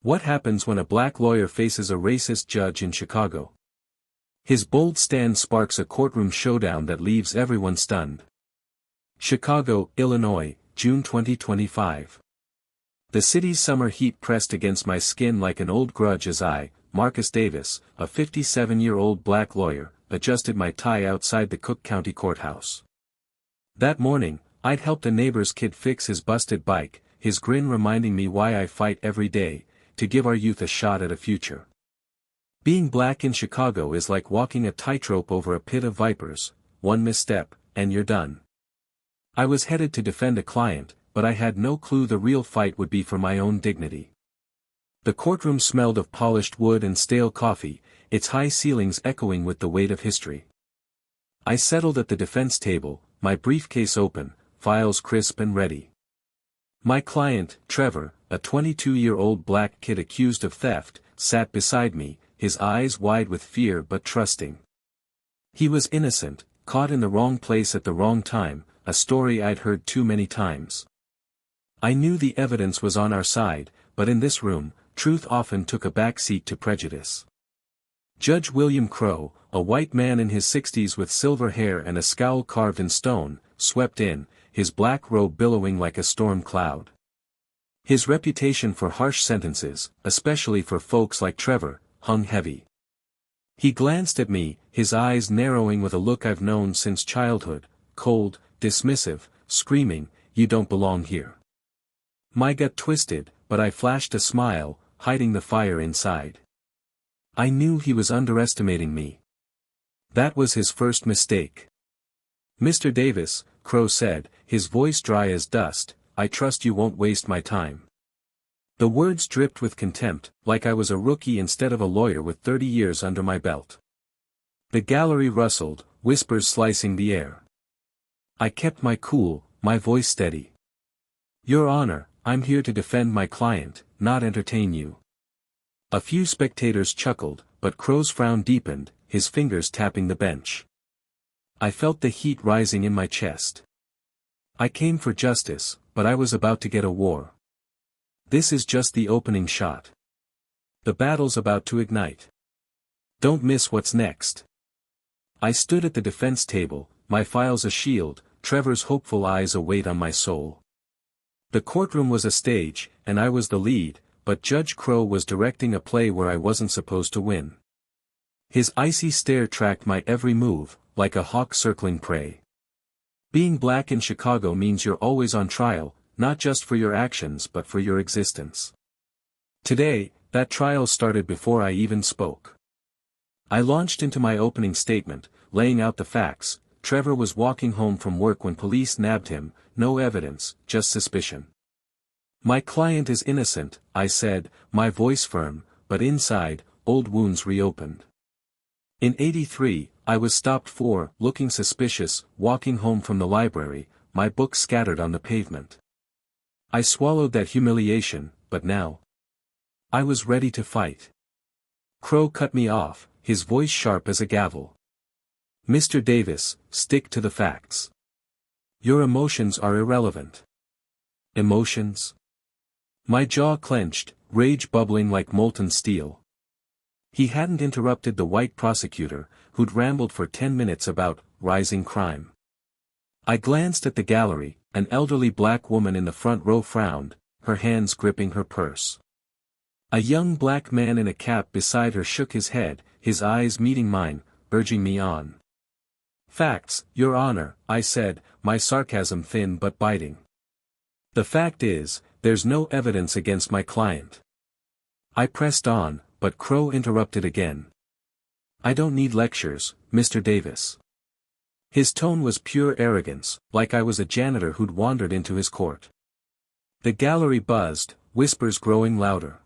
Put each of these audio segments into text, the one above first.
What happens when a black lawyer faces a racist judge in Chicago? His bold stand sparks a courtroom showdown that leaves everyone stunned. Chicago, Illinois, June 2025. The city's summer heat pressed against my skin like an old grudge as I, Marcus Davis, a 57-year-old black lawyer, adjusted my tie outside the Cook County Courthouse. That morning, I'd helped a neighbor's kid fix his busted bike, his grin reminding me why I fight every day, to give our youth a shot at a future. Being black in Chicago is like walking a tightrope over a pit of vipers, one misstep, and you're done. I was headed to defend a client, but I had no clue the real fight would be for my own dignity. The courtroom smelled of polished wood and stale coffee, its high ceilings echoing with the weight of history. I settled at the defense table, my briefcase open, files crisp and ready. My client, Trevor, a 22-year-old black kid accused of theft, sat beside me, his eyes wide with fear but trusting. He was innocent, caught in the wrong place at the wrong time, a story I'd heard too many times. I knew the evidence was on our side, but in this room, truth often took a back seat to prejudice. Judge William Crow, a white man in his 60s with silver hair and a scowl carved in stone, swept in, his black robe billowing like a storm cloud. His reputation for harsh sentences, especially for folks like Trevor, hung heavy. He glanced at me, his eyes narrowing with a look I've known since childhood, cold, dismissive, screaming, "You don't belong here." My gut twisted, but I flashed a smile, hiding the fire inside. I knew he was underestimating me. That was his first mistake. "Mr. Davis," Crow said, his voice dry as dust, "I trust you won't waste my time." The words dripped with contempt, like I was a rookie instead of a lawyer with 30 years under my belt. The gallery rustled, whispers slicing the air. I kept my cool, my voice steady. "Your Honor, I'm here to defend my client, not entertain you." A few spectators chuckled, but Crow's frown deepened, his fingers tapping the bench. I felt the heat rising in my chest. I came for justice, but I was about to get a war. This is just the opening shot. The battle's about to ignite. Don't miss what's next. I stood at the defense table, my files a shield, Trevor's hopeful eyes a weight on my soul. The courtroom was a stage, and I was the lead, but Judge Crow was directing a play where I wasn't supposed to win. His icy stare tracked my every move, like a hawk circling prey. Being black in Chicago means you're always on trial, not just for your actions but for your existence. Today, that trial started before I even spoke. I launched into my opening statement, laying out the facts. Trevor was walking home from work when police nabbed him, no evidence, just suspicion. "My client is innocent," I said, my voice firm, but inside, old wounds reopened. In '83, I was stopped for looking suspicious, walking home from the library, my book scattered on the pavement. I swallowed that humiliation, but now I was ready to fight. Crow cut me off, his voice sharp as a gavel. "Mr. Davis, stick to the facts. Your emotions are irrelevant." Emotions? My jaw clenched, rage bubbling like molten steel. He hadn't interrupted the white prosecutor, who'd rambled for 10 minutes about rising crime. I glanced at the gallery, an elderly black woman in the front row frowned, her hands gripping her purse. A young black man in a cap beside her shook his head, his eyes meeting mine, urging me on. "Facts, Your Honor," I said, my sarcasm thin but biting. "The fact is, there's no evidence against my client." I pressed on, but Crow interrupted again. "I don't need lectures, Mr. Davis." His tone was pure arrogance, like I was a janitor who'd wandered into his court. The gallery buzzed, whispers growing louder.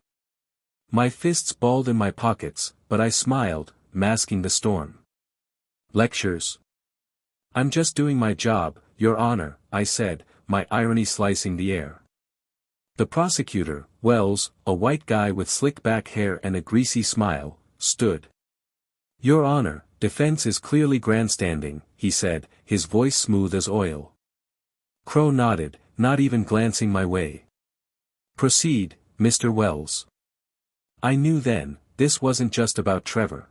My fists balled in my pockets, but I smiled, masking the storm. "Lectures? I'm just doing my job, Your Honor," I said, my irony slicing the air. The prosecutor, Wells, a white guy with slick back hair and a greasy smile, stood. "Your Honor, defense is clearly grandstanding," he said, his voice smooth as oil. Crow nodded, not even glancing my way. "Proceed, Mr. Wells." I knew then, this wasn't just about Trevor.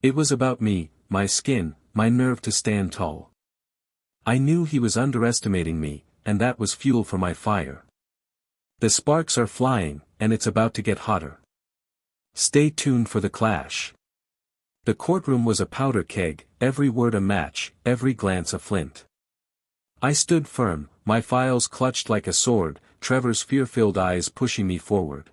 It was about me, my skin, my nerve to stand tall. I knew he was underestimating me, and that was fuel for my fire. The sparks are flying, and it's about to get hotter. Stay tuned for the clash. The courtroom was a powder keg, every word a match, every glance a flint. I stood firm, my files clutched like a sword, Trevor's fear-filled eyes pushing me forward.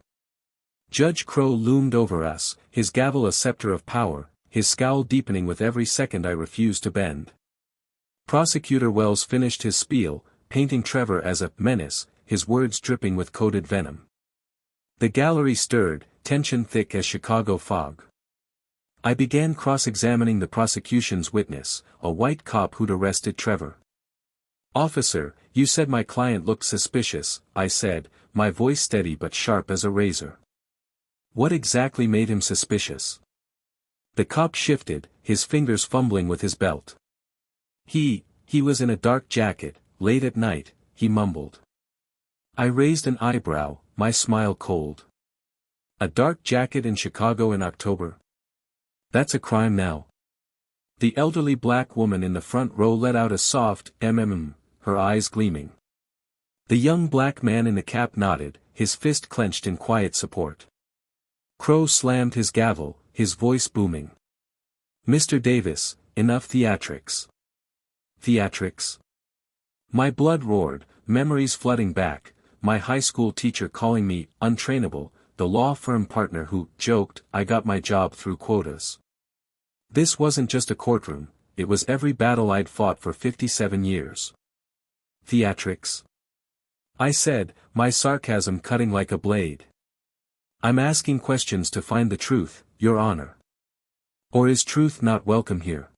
Judge Crow loomed over us, his gavel a scepter of power, his scowl deepening with every second I refused to bend. Prosecutor Wells finished his spiel, painting Trevor as a menace, his words dripping with coded venom. The gallery stirred, tension thick as Chicago fog. I began cross-examining the prosecution's witness, a white cop who'd arrested Trevor. "Officer, you said my client looked suspicious," I said, my voice steady but sharp as a razor. "What exactly made him suspicious?" The cop shifted, his fingers fumbling with his belt. He was in a dark jacket, late at night," he mumbled. I raised an eyebrow, my smile cold. "A dark jacket in Chicago in October? That's a crime now." The elderly black woman in the front row let out a soft her eyes gleaming. The young black man in the cap nodded, his fist clenched in quiet support. Crow slammed his gavel, his voice booming. "Mr. Davis, enough theatrics." Theatrics? My blood roared, memories flooding back, my high school teacher calling me untrainable, the law firm partner who joked I got my job through quotas. This wasn't just a courtroom, it was every battle I'd fought for 57 years. Theatrics? I said, my sarcasm cutting like a blade. "I'm asking questions to find the truth, Your Honor. Or is truth not welcome here?"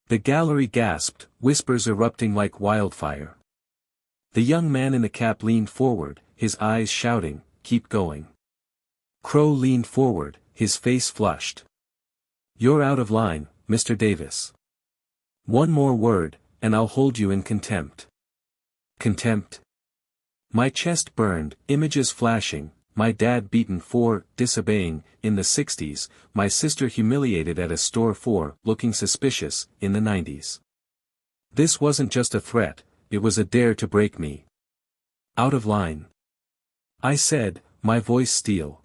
The gallery gasped, whispers erupting like wildfire. The young man in the cap leaned forward, his eyes shouting, "Keep going." Crow leaned forward, his face flushed. "You're out of line, Mr. Davis. One more word, and I'll hold you in contempt." Contempt? My chest burned, images flashing, my dad beaten for disobeying, in the 60s, my sister humiliated at a store for looking suspicious, in the 90s. This wasn't just a threat, it was a dare to break me. Out of line. I said, my voice steel.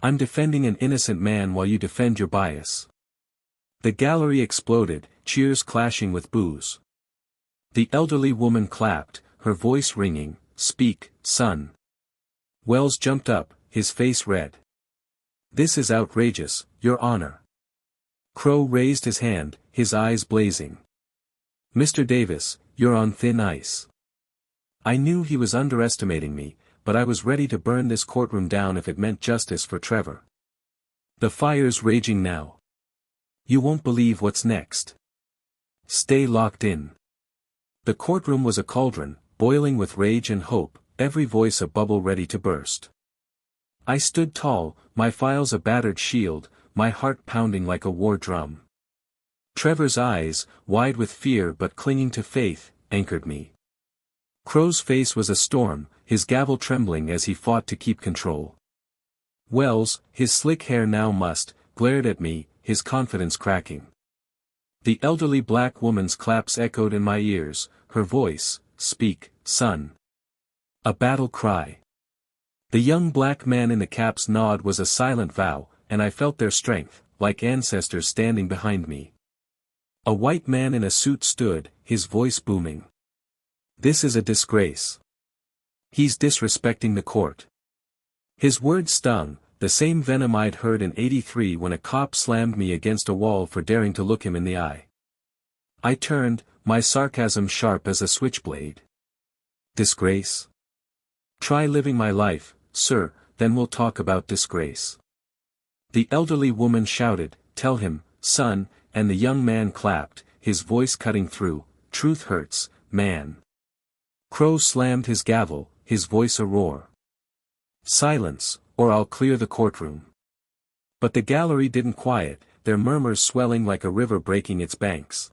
"I'm defending an innocent man while you defend your bias." The gallery exploded, cheers clashing with boos. The elderly woman clapped, her voice ringing, "Speak, son." Wells jumped up, his face red. "This is outrageous, Your Honor." Crow raised his hand, his eyes blazing. "Mr. Davis, you're on thin ice." I knew he was underestimating me, but I was ready to burn this courtroom down if it meant justice for Trevor. The fire's raging now. You won't believe what's next. Stay locked in. The courtroom was a cauldron, boiling with rage and hope, every voice a bubble ready to burst. I stood tall, my files a battered shield, my heart pounding like a war drum. Trevor's eyes, wide with fear but clinging to faith, anchored me. Crow's face was a storm, his gavel trembling as he fought to keep control. Wells, his slick hair now mussed, glared at me, his confidence cracking. The elderly black woman's claps echoed in my ears, her voice, "Speak, son." A battle cry. The young black man in the cap's nod was a silent vow, and I felt their strength, like ancestors standing behind me. A white man in a suit stood, his voice booming. "This is a disgrace. He's disrespecting the court." His words stung, the same venom I'd heard in '83 when a cop slammed me against a wall for daring to look him in the eye. I turned, my sarcasm sharp as a switchblade. "Disgrace? Try living my life, sir, then we'll talk about disgrace." The elderly woman shouted, "Tell him, son," and the young man clapped, his voice cutting through, "Truth hurts, man." Crow slammed his gavel, his voice a roar. "Silence, or I'll clear the courtroom." But the gallery didn't quiet, their murmurs swelling like a river breaking its banks.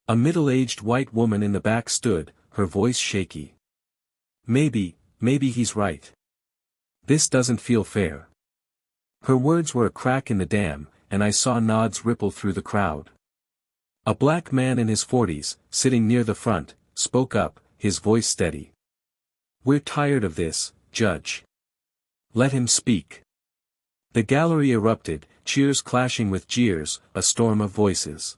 A middle-aged white woman in the back stood, her voice shaky. Maybe he's right. This doesn't feel fair." Her words were a crack in the dam, and I saw nods ripple through the crowd. A black man in his 40s, sitting near the front, spoke up, his voice steady. "We're tired of this, Judge. Let him speak." The gallery erupted, cheers clashing with jeers, a storm of voices.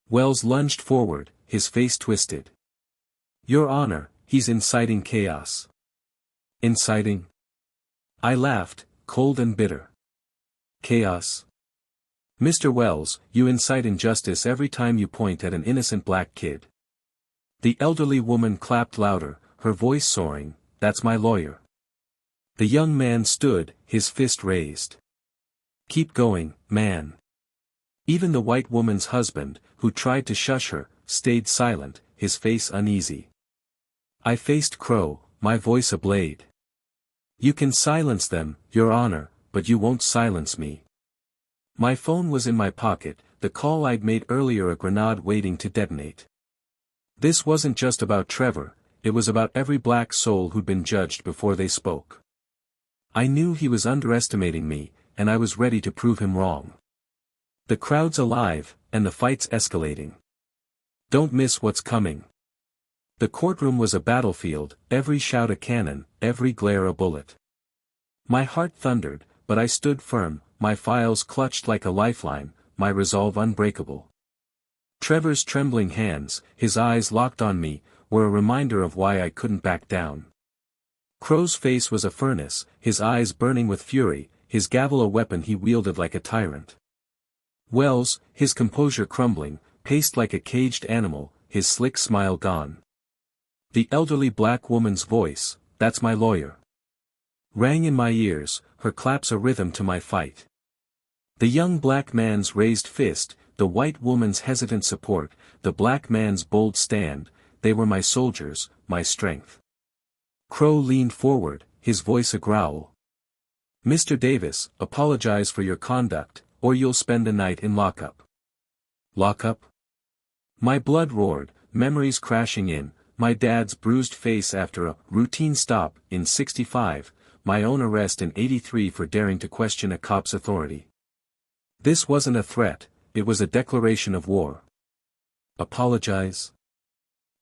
Wells lunged forward, his face twisted. "Your Honor, he's inciting chaos." "Inciting?" I laughed, cold and bitter. "Chaos? Mr. Wells, you incite injustice every time you point at an innocent black kid." The elderly woman clapped louder, her voice soaring, "That's my lawyer." The young man stood, his fist raised. "Keep going, man." Even the white woman's husband, who tried to shush her, stayed silent, his face uneasy. I faced Crow, my voice a blade. "You can silence them, Your Honor, but you won't silence me." My phone was in my pocket, the call I'd made earlier a grenade waiting to detonate. This wasn't just about Trevor, it was about every black soul who'd been judged before they spoke. I knew he was underestimating me, and I was ready to prove him wrong. The crowd's alive, and the fight's escalating. Don't miss what's coming. The courtroom was a battlefield, every shout a cannon, every glare a bullet. My heart thundered, but I stood firm, my files clutched like a lifeline, my resolve unbreakable. Trevor's trembling hands, his eyes locked on me, were a reminder of why I couldn't back down. Crow's face was a furnace, his eyes burning with fury, his gavel a weapon he wielded like a tyrant. Wells, his composure crumbling, paced like a caged animal, his slick smile gone. The elderly black woman's voice, "That's my lawyer," rang in my ears, her claps a rhythm to my fight. The young black man's raised fist, the white woman's hesitant support, the black man's bold stand, they were my soldiers, my strength. Crow leaned forward, his voice a growl. "Mr. Davis, apologize for your conduct, or you'll spend a night in lockup." Lockup? My blood roared, memories crashing in, my dad's bruised face after a routine stop in '65, my own arrest in '83 for daring to question a cop's authority. This wasn't a threat, it was a declaration of war. "Apologize?"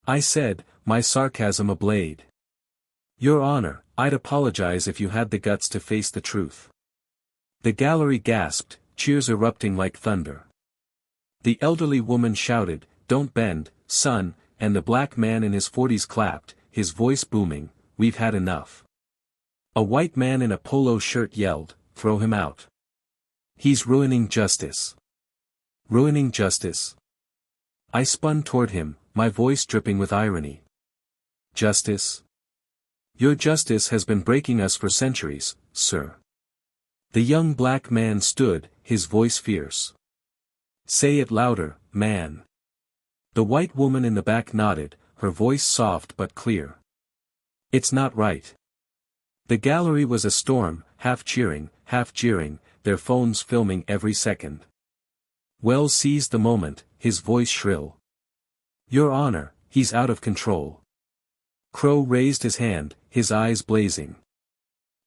I said, my sarcasm a blade. "Your Honor, I'd apologize if you had the guts to face the truth." The gallery gasped, cheers erupting like thunder. The elderly woman shouted, "Don't bend, son," and the black man in his 40s clapped, his voice booming, "We've had enough." A white man in a polo shirt yelled, "Throw him out. He's ruining justice." Ruining justice? I spun toward him, my voice dripping with irony. "Justice? Your justice has been breaking us for centuries, sir." The young black man stood, his voice fierce. "Say it louder, man." The white woman in the back nodded, her voice soft but clear. "It's not right." The gallery was a storm, half cheering, half jeering, their phones filming every second. Wells seized the moment, his voice shrill. "Your Honor, he's out of control." Crow raised his hand, his eyes blazing.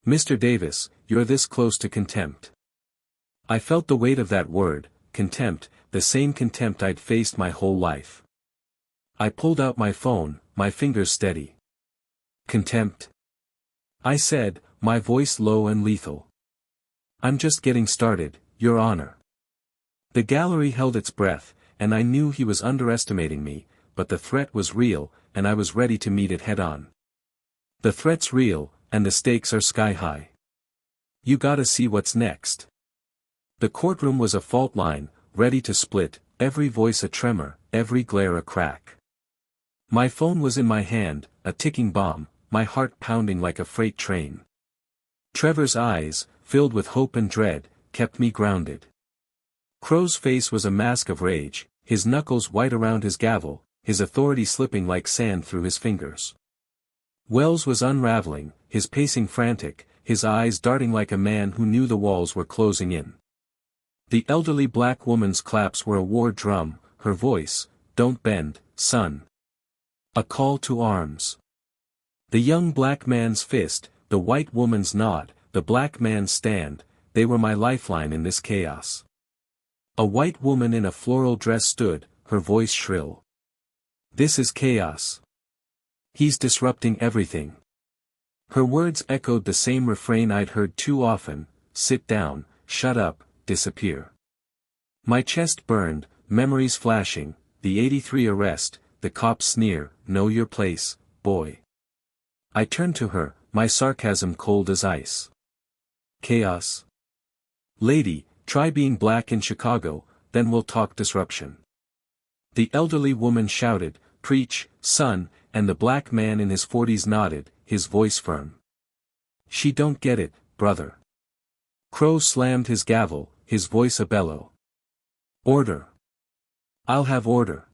"Mr. Davis, you're this close to contempt." I felt the weight of that word, contempt, the same contempt I'd faced my whole life. I pulled out my phone, my fingers steady. "Contempt?" I said, my voice low and lethal. "I'm just getting started, Your Honor." The gallery held its breath, and I knew he was underestimating me, but the threat was real, and I was ready to meet it head-on. The threat's real, and the stakes are sky-high. You gotta see what's next. The courtroom was a fault line, ready to split, every voice a tremor, every glare a crack. My phone was in my hand, a ticking bomb, my heart pounding like a freight train. Trevor's eyes, filled with hope and dread, kept me grounded. Crow's face was a mask of rage, his knuckles white around his gavel, his authority slipping like sand through his fingers. Wells was unraveling, his pacing frantic, his eyes darting like a man who knew the walls were closing in. The elderly black woman's claps were a war drum, her voice, "Don't bend, son." A call to arms. The young black man's fist, the white woman's nod, the black man's stand, they were my lifeline in this chaos. A white woman in a floral dress stood, her voice shrill. This is chaos. He's disrupting everything. Her words echoed the same refrain I'd heard too often: sit down, shut up, disappear. My chest burned, memories flashing, the '83 arrest, the cop's sneer, know your place, boy. I turned to her, my sarcasm cold as ice. Chaos? Lady, try being black in Chicago, then we'll talk disruption. The elderly woman shouted, preach, son, and the black man in his 40s nodded, his voice firm. She don't get it, brother. Crow slammed his gavel, his voice a bellow. Order. I'll have order.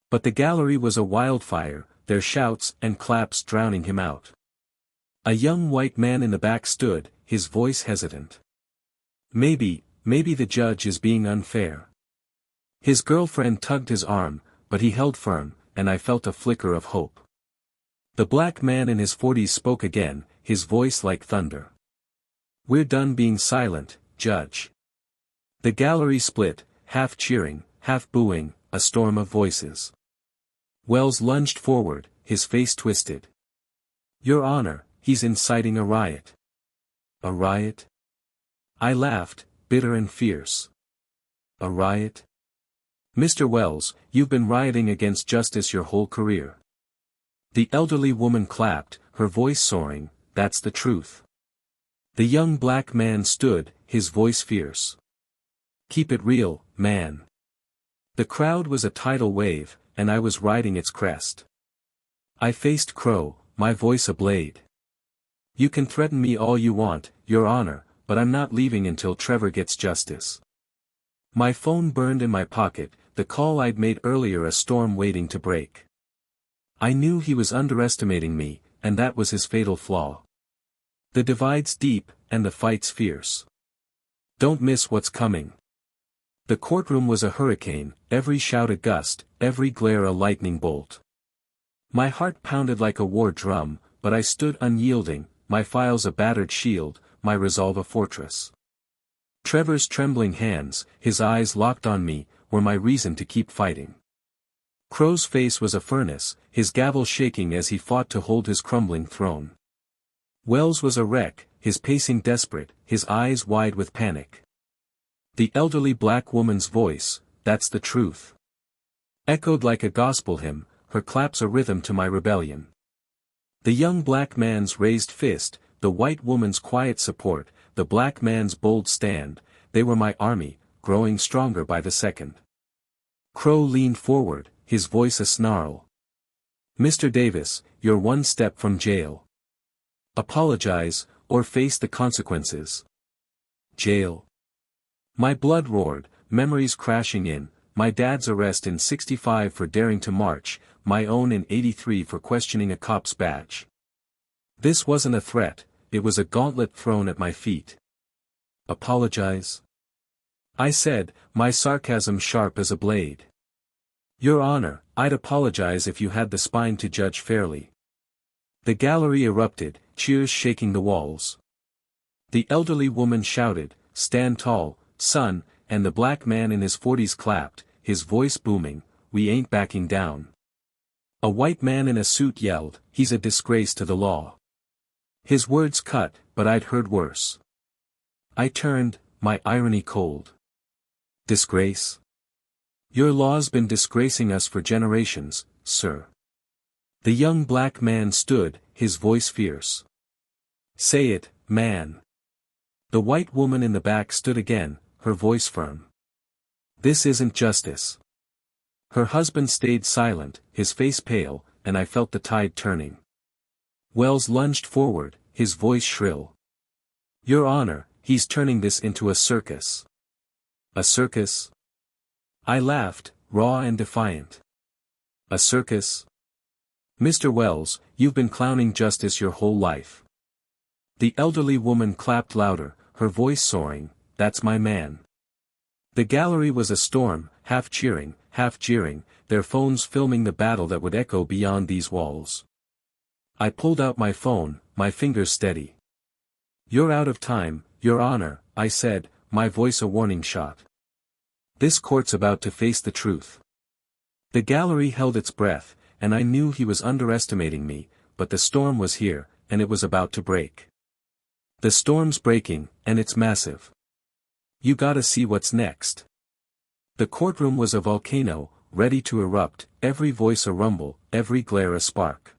But the gallery was a wildfire, their shouts and claps drowning him out. A young white man in the back stood, his voice hesitant. Maybe the judge is being unfair. His girlfriend tugged his arm, but he held firm, and I felt a flicker of hope. The black man in his 40s spoke again, his voice like thunder. We're done being silent, Judge. The gallery split, half cheering, half booing, a storm of voices. Wells lunged forward, his face twisted. Your Honor, he's inciting a riot. A riot? I laughed, bitter and fierce. A riot? Mr. Wells, you've been rioting against justice your whole career. The elderly woman clapped, her voice soaring, that's the truth. The young black man stood, his voice fierce. Keep it real, man. The crowd was a tidal wave, and I was riding its crest. I faced Crow, my voice a blade. You can threaten me all you want, Your Honor, but I'm not leaving until Trevor gets justice. My phone burned in my pocket, the call I'd made earlier a storm waiting to break. I knew he was underestimating me, and that was his fatal flaw. The divide's deep, and the fight's fierce. Don't miss what's coming. The courtroom was a hurricane, every shout a gust, every glare a lightning bolt. My heart pounded like a war drum, but I stood unyielding, my files a battered shield, my resolve a fortress. Trevor's trembling hands, his eyes locked on me, were my reason to keep fighting. Crow's face was a furnace, his gavel shaking as he fought to hold his crumbling throne. Wells was a wreck, his pacing desperate, his eyes wide with panic. The elderly black woman's voice, that's the truth, echoed like a gospel hymn, her claps a rhythm to my rebellion. The young black man's raised fist, the white woman's quiet support, the black man's bold stand, they were my army, growing stronger by the second. Crow leaned forward, his voice a snarl. Mr. Davis, you're one step from jail. Apologize, or face the consequences. Jail. My blood roared, memories crashing in, my dad's arrest in '65 for daring to march, my own in '83 for questioning a cop's badge. This wasn't a threat, it was a gauntlet thrown at my feet. Apologize? I said, my sarcasm sharp as a blade. Your Honor, I'd apologize if you had the spine to judge fairly. The gallery erupted, cheers shaking the walls. The elderly woman shouted, stand tall, son, and the black man in his 40s clapped, his voice booming, we ain't backing down. A white man in a suit yelled, he's a disgrace to the law. His words cut, but I'd heard worse. I turned, my irony cold. Disgrace? Your law's been disgracing us for generations, sir. The young black man stood, his voice fierce. Say it, man. The white woman in the back stood again, her voice firm. This isn't justice. Her husband stayed silent, his face pale, and I felt the tide turning. Wells lunged forward, his voice shrill. Your Honor, he's turning this into a circus. A circus? I laughed, raw and defiant. A circus? Mr. Wells, you've been clowning justice your whole life. The elderly woman clapped louder, her voice soaring, that's my man. The gallery was a storm, half cheering, half jeering, their phones filming the battle that would echo beyond these walls. I pulled out my phone, my fingers steady. You're out of time, Your Honor, I said, my voice a warning shot. This court's about to face the truth. The gallery held its breath, and I knew he was underestimating me, but the storm was here, and it was about to break. The storm's breaking, and it's massive. You gotta see what's next. The courtroom was a volcano, ready to erupt, every voice a rumble, every glare a spark.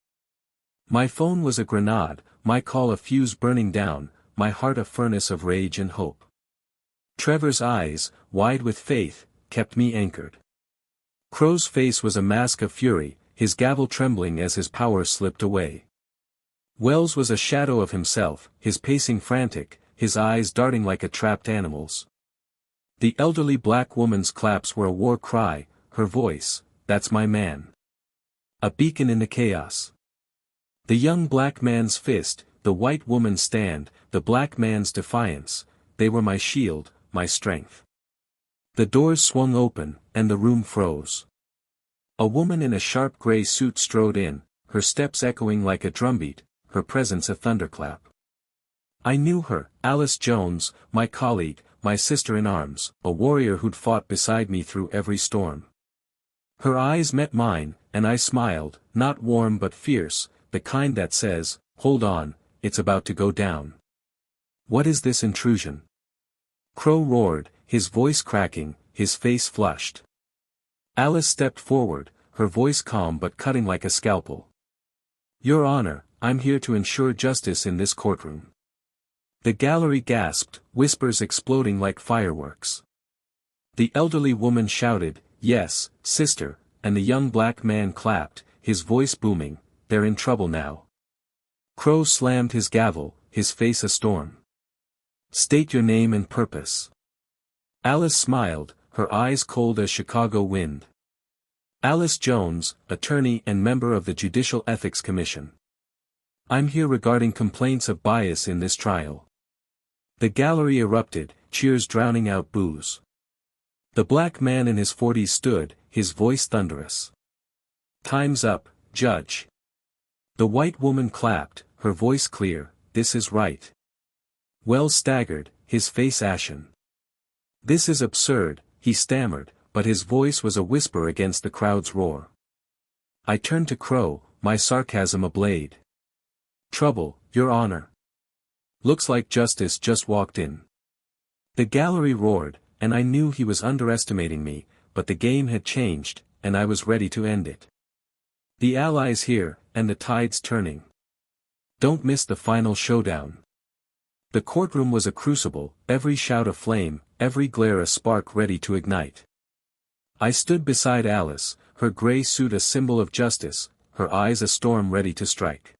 My phone was a grenade, my call a fuse burning down, my heart a furnace of rage and hope. Trevor's eyes, wide with faith, kept me anchored. Crow's face was a mask of fury, his gavel trembling as his power slipped away. Wells was a shadow of himself, his pacing frantic, his eyes darting like a trapped animal's. The elderly black woman's claps were a war cry, her voice, "That's my man." A beacon in the chaos. The young black man's fist, the white woman's stand, the black man's defiance, they were my shield, my strength. The doors swung open, and the room froze. A woman in a sharp gray suit strode in, her steps echoing like a drumbeat, her presence a thunderclap. I knew her, Alice Jones, my colleague, my sister in arms, a warrior who'd fought beside me through every storm. Her eyes met mine, and I smiled, not warm but fierce, the kind that says, "Hold on, it's about to go down." "What is this intrusion?" Crow roared, his voice cracking, his face flushed. Alice stepped forward, her voice calm but cutting like a scalpel. "Your Honor, I'm here to ensure justice in this courtroom." The gallery gasped, whispers exploding like fireworks. The elderly woman shouted, "Yes, sister," and the young black man clapped, his voice booming, "They're in trouble now." Crow slammed his gavel, his face a storm. "State your name and purpose." Alice smiled, her eyes cold as Chicago wind. "Alice Jones, attorney and member of the Judicial Ethics Commission. I'm here regarding complaints of bias in this trial." The gallery erupted, cheers drowning out boos. The black man in his 40s stood, his voice thunderous. "Time's up, Judge." The white woman clapped, her voice clear, "This is right." Wells staggered, his face ashen. "This is absurd," he stammered, but his voice was a whisper against the crowd's roar. I turned to Crow, my sarcasm a blade. "Trouble, Your Honor. Looks like justice just walked in." The gallery roared, and I knew he was underestimating me, but the game had changed, and I was ready to end it. "The Allies here, and the tide's turning. Don't miss the final showdown." The courtroom was a crucible, every shout a flame, every glare a spark ready to ignite. I stood beside Alice, her gray suit a symbol of justice, her eyes a storm ready to strike.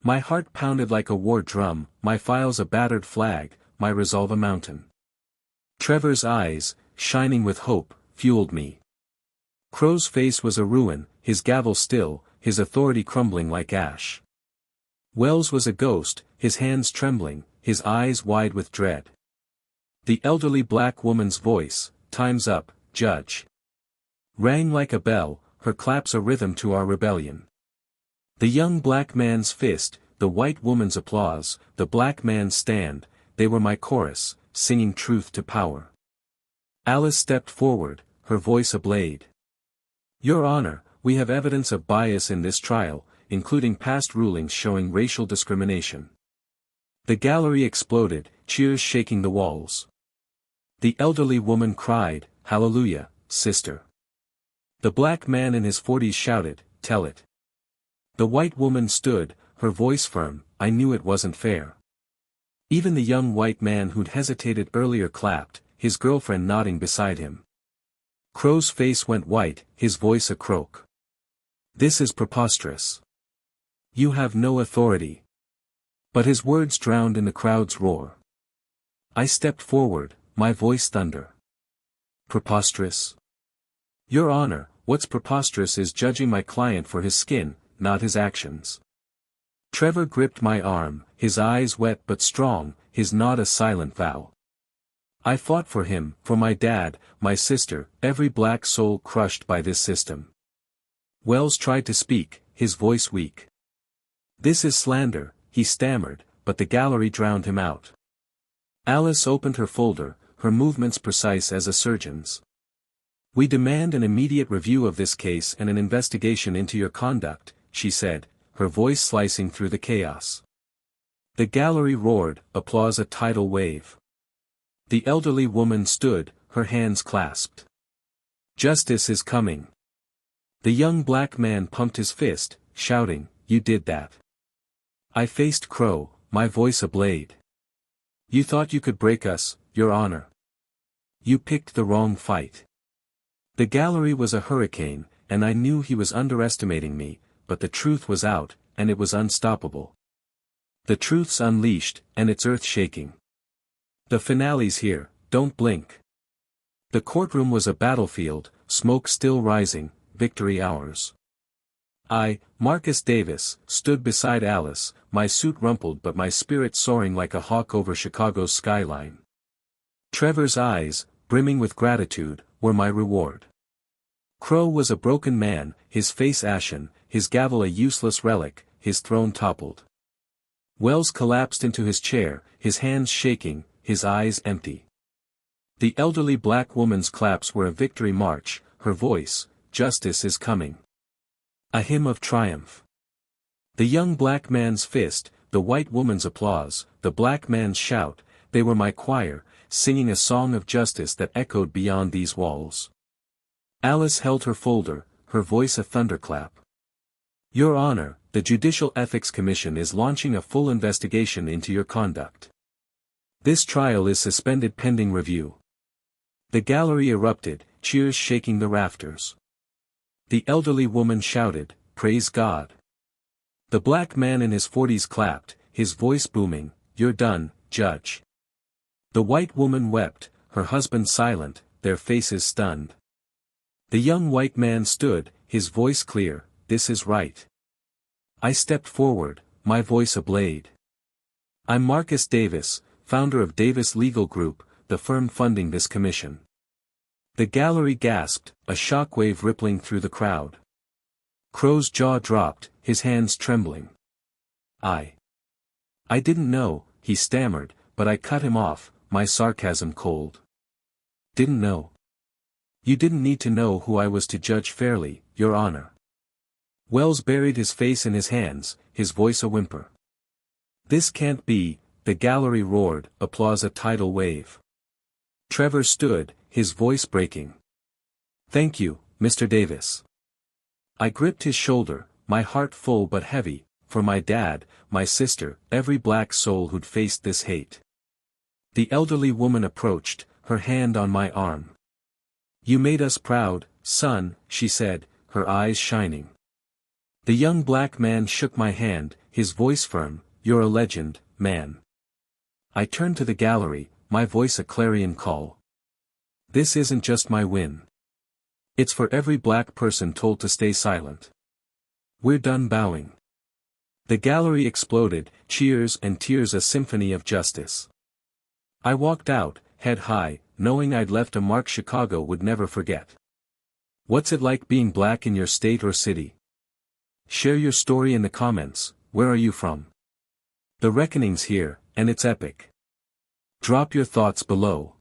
My heart pounded like a war drum, my files a battered flag, my resolve a mountain. Trevor's eyes, shining with hope, fueled me. Crow's face was a ruin, his gavel still, his authority crumbling like ash. Wells was a ghost, his hands trembling, his eyes wide with dread. The elderly black woman's voice, "Time's up, Judge," rang like a bell, her claps a rhythm to our rebellion. The young black man's fist, the white woman's applause, the black man's stand, they were my chorus, singing truth to power. Alice stepped forward, her voice a blade. "Your Honor, we have evidence of bias in this trial, including past rulings showing racial discrimination." The gallery exploded, cheers shaking the walls. The elderly woman cried, "Hallelujah, sister." The black man in his 40s shouted, "Tell it." The white woman stood, her voice firm, I knew it wasn't fair. Even the young white man who'd hesitated earlier clapped, his girlfriend nodding beside him. Crow's face went white, his voice a croak. "This is preposterous. You have no authority." But his words drowned in the crowd's roar. I stepped forward, my voice thunder. "Preposterous? Your Honor, what's preposterous is judging my client for his skin, not his actions." Trevor gripped my arm, his eyes wet but strong, his nod a silent vow. I fought for him, for my dad, my sister, every black soul crushed by this system. Wells tried to speak, his voice weak. "This is slander," he stammered, but the gallery drowned him out. Alice opened her folder, her movements precise as a surgeon's. "We demand an immediate review of this case and an investigation into your conduct," she said, her voice slicing through the chaos. The gallery roared, applause a tidal wave. The elderly woman stood, her hands clasped. "Justice is coming." The young black man pumped his fist, shouting, "You did that." I faced Crow, my voice a blade. "You thought you could break us, Your Honor. You picked the wrong fight." The gallery was a hurricane, and I knew he was underestimating me, but the truth was out, and it was unstoppable. The truth's unleashed, and it's earth-shaking. The finale's here, don't blink. The courtroom was a battlefield, smoke still rising, victory ours. I, Marcus Davis, stood beside Alice, my suit rumpled but my spirit soaring like a hawk over Chicago's skyline. Trevor's eyes, brimming with gratitude, were my reward. Crow was a broken man, his face ashen, his gavel a useless relic, his throne toppled. Wells collapsed into his chair, his hands shaking, his eyes empty. The elderly black woman's claps were a victory march, her voice, "Justice is coming." A hymn of triumph. The young black man's fist, the white woman's applause, the black man's shout, they were my choir, singing a song of justice that echoed beyond these walls. Alice held her folder, her voice a thunderclap. "Your Honor, the Judicial Ethics Commission is launching a full investigation into your conduct. This trial is suspended pending review." The gallery erupted, cheers shaking the rafters. The elderly woman shouted, "Praise God." The black man in his 40s clapped, his voice booming, "You're done, Judge." The white woman wept, her husband silent, their faces stunned. The young white man stood, his voice clear, "This is right." I stepped forward, my voice a blade. "I'm Marcus Davis, founder of Davis Legal Group, the firm funding this commission." The gallery gasped, a shockwave rippling through the crowd. Crow's jaw dropped, his hands trembling. I didn't know," he stammered, but I cut him off, my sarcasm cold. "Didn't know? You didn't need to know who I was to judge fairly, Your Honor." Wells buried his face in his hands, his voice a whimper. "This can't be," the gallery roared, applause a tidal wave. Trevor stood, his voice breaking. "Thank you, Mr. Davis." I gripped his shoulder, my heart full but heavy, for my dad, my sister, every black soul who'd faced this hate. The elderly woman approached, her hand on my arm. "You made us proud, son," she said, her eyes shining. The young black man shook my hand, his voice firm, "You're a legend, man." I turned to the gallery, my voice a clarion call. This isn't just my win. It's for every black person told to stay silent. We're done bowing. The gallery exploded, cheers and tears, a symphony of justice. I walked out, head high, knowing I'd left a mark Chicago would never forget. What's it like being black in your state or city? Share your story in the comments. Where are you from? The reckoning's here, and it's epic. Drop your thoughts below.